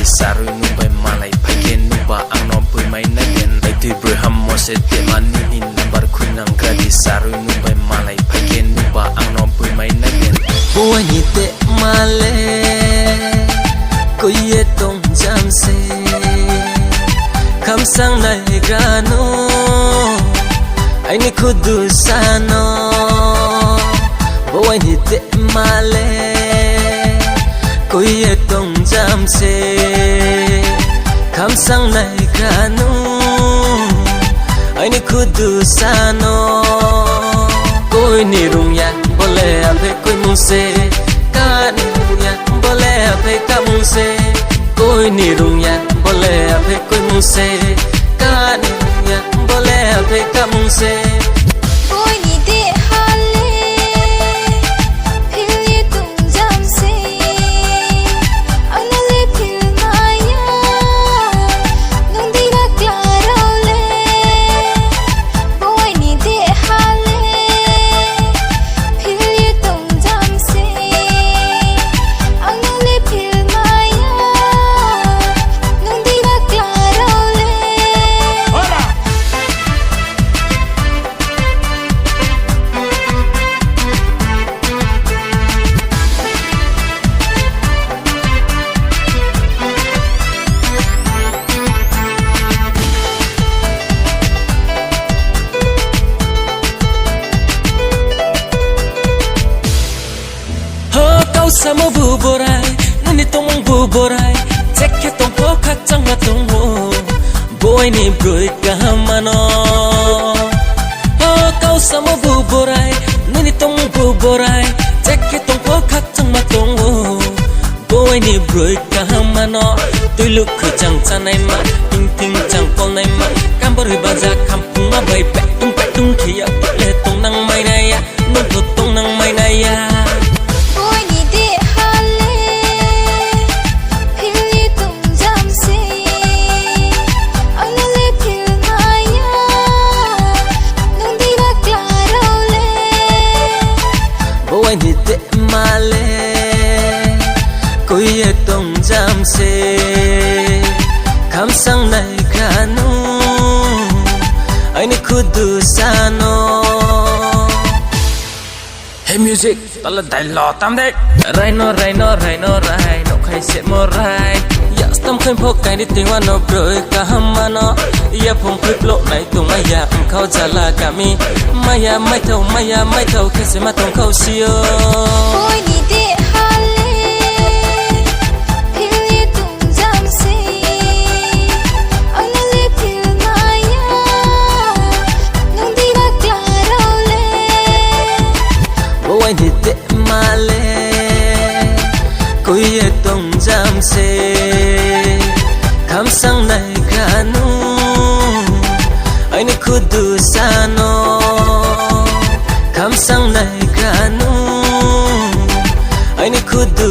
saru nu bai malai phagen nu ba angno bui mai na gen ai tu braham mose te mani ni number khunang gradi saru nu bai malai phagen nu ba angno bui mai na gen bua ni te male ko ye tong jam se kham sang nai grano ai ni khudu sano bua ni te male ko ye tong jam se kham sang nai grano ai ni khudu sano koi ni rung ya bole ape koi mung se ka ni rung ya bole ape ka mung se koi ni rung ya bole ape koi mung se ka ni rung ya bole ape ka mung se koi ni de hale phil ye tum jam se anale phil maya nung di ra claro le koi ni de hale phil ye tum jam se anale phil maya nung di ra claro le Sama bu borai nani tong bu borai cekhe tong po khak chang ma tong ho boy ni broi ka mano kau sama bu borai nani tong bu borai cekhe tong po khak chang ma tong ho boy ni broi ka mano tui luk khu chang chanai ma ting ting chang pol nai ma kam bor ba ja kham pung ma bai pe tung khia le tong nang mai na ya non to tong nang mai na ya ni te male ko ye tong jam se kham sang nai grano ai ni khudu sano hey music tala dai lo tam de rai no khai se mo rai ya stam khain phok kai ni ting wa no broi ka hamano ya phong phik lo nai tung maya khau chala kami maya mai thau khe se ma tong khau sio koi ni de hale phil ye tum jam se anale phil maya nung di ra claro le boi ni te male ko ye tong jam se kham sang nai grano ai ni khudu sano kham sang nai grano ai ni khudu